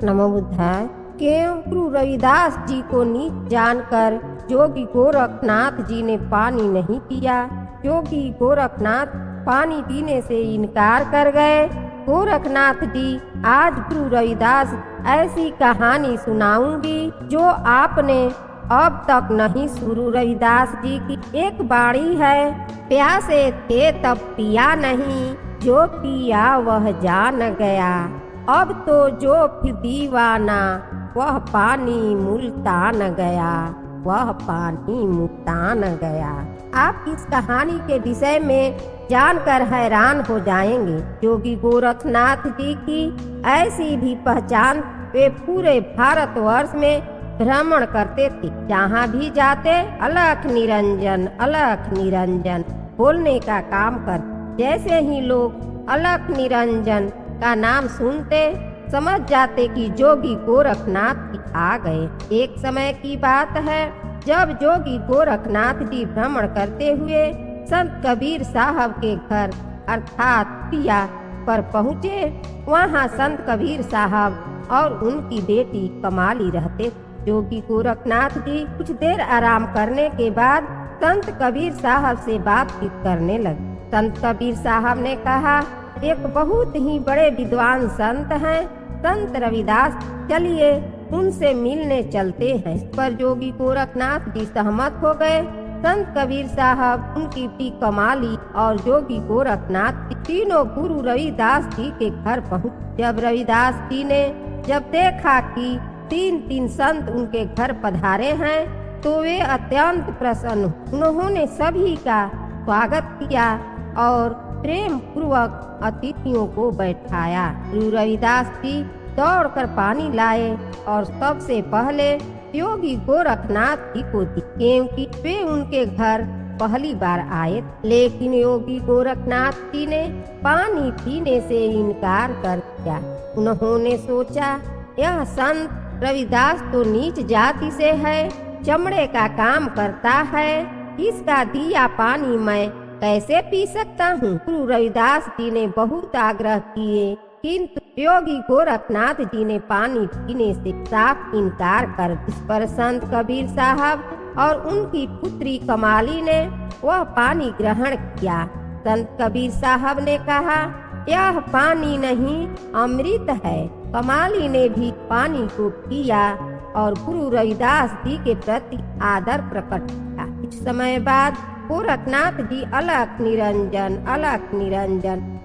नमो बुद्धाय। क्यों गुरु रविदास जी को नीच जानकर जोगी गोरखनाथ जी ने पानी नहीं पिया। जोगी गोरखनाथ पानी पीने से इनकार कर गए। गोरखनाथ जी, आज गुरु रविदास ऐसी कहानी सुनाऊंगी जो आपने अब तक नहीं। गुरु रविदास जी की एक बाणी है, प्यासे थे तब पिया नहीं, जो पिया वह जान गया। अब तो जो फिर दीवाना, वह पानी मुल्तान गया, वह पानी मुल्तान गया। आप इस कहानी के विषय में जानकर हैरान हो जाएंगे। जोगी गोरखनाथ जी की ऐसी भी पहचान, वे पूरे भारतवर्ष में भ्रमण करते थे। जहाँ भी जाते अलख निरंजन अलख निरंजन बोलने का काम कर। जैसे ही लोग अलख निरंजन का नाम सुनते समझ जाते कि जोगी गोरखनाथ जी आ गए। एक समय की बात है, जब जोगी गोरखनाथ जी भ्रमण करते हुए संत कबीर साहब के घर अर्थात पिया पर पहुँचे। वहाँ संत कबीर साहब और उनकी बेटी कमाली रहते। जोगी गोरखनाथ जी कुछ देर आराम करने के बाद संत कबीर साहब से बातचीत करने लगे। संत कबीर साहब ने कहा, एक बहुत ही बड़े विद्वान संत हैं, संत रविदास, चलिए उनसे मिलने चलते हैं। इस पर जोगी गोरखनाथ जी सहमत हो गए। संत कबीर साहब, उनकी बेटी कमाली और जोगी गोरखनाथ तीनों गुरु रविदास जी के घर पहुँचे। जब रविदास जी ने जब देखा कि तीन संत उनके घर पधारे हैं, तो वे अत्यंत प्रसन्न। उन्होंने सभी का स्वागत किया और प्रेम पूर्वक अतिथियों को बैठाया। गुरु रविदास जी दौड़कर पानी लाए और सबसे पहले योगी गोरखनाथ जी को दी, क्योंकि वे उनके घर पहली बार आए। लेकिन योगी गोरखनाथ जी ने पानी पीने से इनकार कर दिया। उन्होंने सोचा, यह संत रविदास तो नीच जाति से है, चमड़े का काम करता है, इसका दिया पानी मैं कैसे पी सकता हूँ। गुरु रविदास जी ने बहुत आग्रह किए, किंतु योगी गोरखनाथ जी ने पानी पीने से साफ इनकार कर दिया। इस पर संत कबीर साहब और उनकी पुत्री कमाली ने वह पानी ग्रहण किया। संत कबीर साहब ने कहा, यह पानी नहीं अमृत है। कमाली ने भी पानी को पिया और गुरु रविदास जी के प्रति आदर प्रकट किया। कुछ समय बाद गोरखनाथ जी अलख निरंजन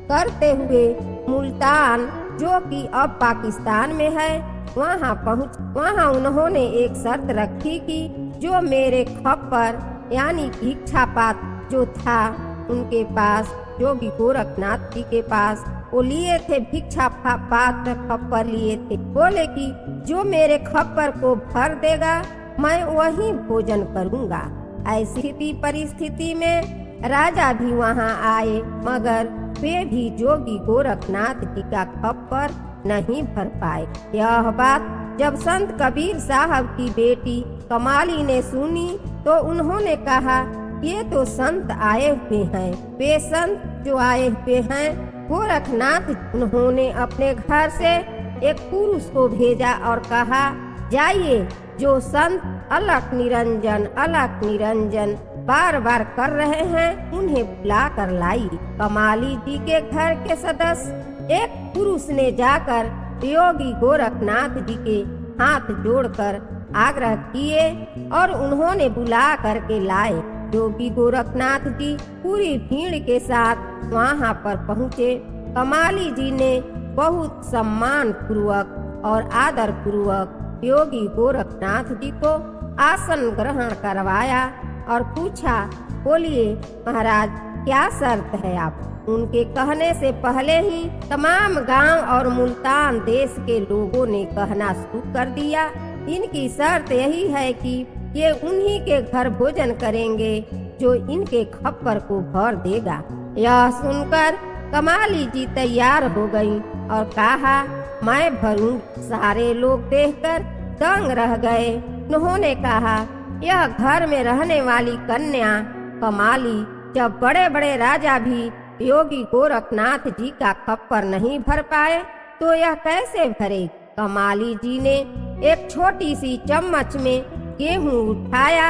करते हुए मुल्तान, जो कि अब पाकिस्तान में है, वहाँ पहुँच। वहाँ उन्होंने एक शर्त रखी कि जो मेरे खप्पर यानी भिक्षा पात्र जो था उनके पास, जोगी गोरखनाथ जी के पास, वो लिए थे भिक्षा पात्र खप्पर लिए थे। बोले कि जो मेरे खप्पर को भर देगा मैं वही भोजन करूँगा। ऐसी परिस्थिति में राजा भी वहाँ आए, मगर वे भी जोगी गोरखनाथ जी का खप्पर नहीं भर पाए। यह बात जब संत कबीर साहब की बेटी कमाली ने सुनी, तो उन्होंने कहा, ये तो संत आए हुए हैं। वे संत जो आए हुए हैं गोरखनाथ। उन्होंने अपने घर से एक पुरुष को भेजा और कहा, जाइए, जो संत अलख निरंजन बार बार कर रहे हैं उन्हें बुला कर लाई। कमाली जी के घर के सदस्य एक पुरुष ने जाकर योगी गोरखनाथ जी के हाथ जोड़कर आग्रह किए और उन्होंने बुला करके लाए। योगी गोरखनाथ जी पूरी भीड़ के साथ वहाँ पर पहुँचे। कमाली जी ने बहुत सम्मान पूर्वक और आदर पूर्वक योगी गोरखनाथ जी को आसन ग्रहण करवाया और पूछा, बोलिए महाराज, क्या शर्त है आप। उनके कहने से पहले ही तमाम गांव और मुल्तान देश के लोगों ने कहना शुरू कर दिया, इनकी शर्त यही है कि ये उन्हीं के घर भोजन करेंगे जो इनके खप्पर को भर देगा। यह सुनकर कमाली जी तैयार हो गई और कहा, मैं भरूं। सारे लोग देखकर दंग रह गए। उन्होंने कहा, यह घर में रहने वाली कन्या कमाली, जब बड़े बड़े राजा भी योगी गोरखनाथ जी का खप्पर नहीं भर पाए, तो यह कैसे भरेगी। कमाली जी ने एक छोटी सी चम्मच में गेहूं उठाया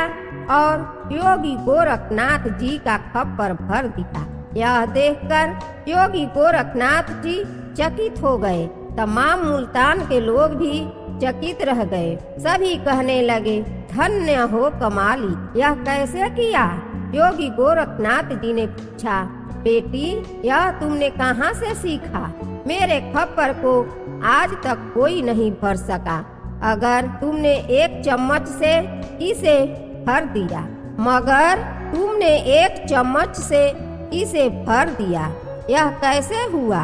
और योगी गोरखनाथ जी का खप्पर भर दिया। यह देखकर योगी गोरखनाथ जी चकित हो गए। तमाम मुल्तान के लोग भी चकित रह गए। सभी कहने लगे, धन्य हो कमाली, यह कैसे किया? योगी गोरखनाथ जी ने पूछा, बेटी यह तुमने कहाँ से सीखा? मेरे खप्पर को आज तक कोई नहीं भर सका। अगर तुमने एक चम्मच से इसे भर दिया, मगर तुमने एक चम्मच से इसे भर दिया, यह कैसे हुआ?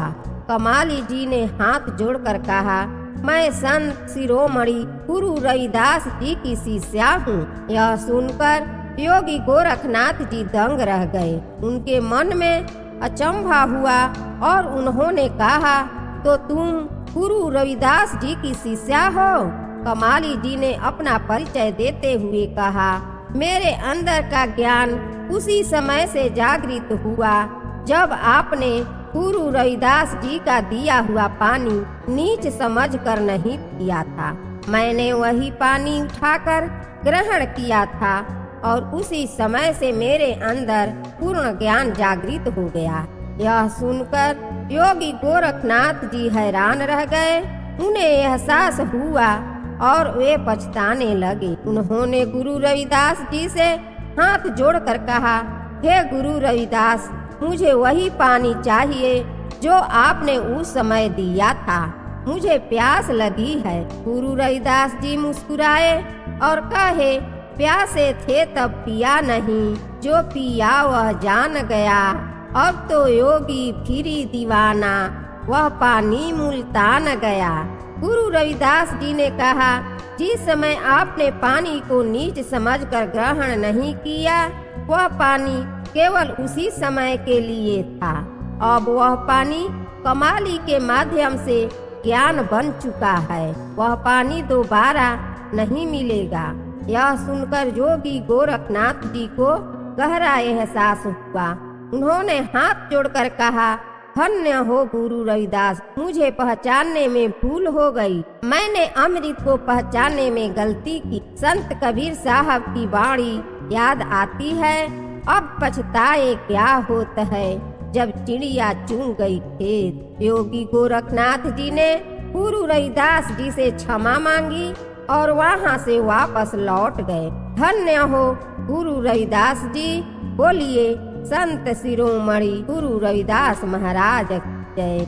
कमाली जी ने हाथ जोड़कर कहा, मैं संत शिरोमणि गुरु रविदास जी की शिष्या हूँ। यह सुनकर योगी गोरखनाथ जी दंग रह गए। उनके मन में अचंभा हुआ और उन्होंने कहा, तो तुम गुरु रविदास जी की शिष्या हो? कमाली जी ने अपना परिचय देते हुए कहा, मेरे अंदर का ज्ञान उसी समय से जागृत हुआ जब आपने गुरु रविदास जी का दिया हुआ पानी नीच समझकर नहीं पिया था। मैंने वही पानी उठाकर ग्रहण किया था और उसी समय से मेरे अंदर पूर्ण ज्ञान जागृत हो गया। यह सुनकर योगी गोरखनाथ जी हैरान रह गए। उन्हें एहसास हुआ और वे पछताने लगे। उन्होंने गुरु रविदास जी से हाथ जोड़कर कहा, हे गुरु रविदास, मुझे वही पानी चाहिए जो आपने उस समय दिया था। मुझे प्यास लगी है। गुरु रविदास जी मुस्कुराए और कहे, प्यासे थे तब पिया नहीं, जो पिया वह जान गया। अब तो योगी फिरी दीवाना, वह पानी मुल्तान गया। गुरु रविदास जी ने कहा, जिस समय आपने पानी को नीच समझकर ग्रहण नहीं किया, वह पानी केवल उसी समय के लिए था। अब वह पानी कमाली के माध्यम से ज्ञान बन चुका है। वह पानी दोबारा नहीं मिलेगा। यह सुनकर योगी गोरखनाथ जी को गहरा एहसास हुआ। उन्होंने हाथ जोड़कर कहा, धन्य हो गुरु रविदास, मुझे पहचानने में भूल हो गई। मैंने अमृत को पहचानने में गलती की। संत कबीर साहब की वाणी याद आती है, अब पछताए क्या होता है, जब चिड़िया चुन गई खेत। योगी गोरखनाथ जी ने गुरु रविदास जी से क्षमा मांगी और वहाँ से वापस लौट गए। धन्य हो गुरु रविदास जी। बोलिए संत शिरोमणि गुरु रविदास महाराज जय।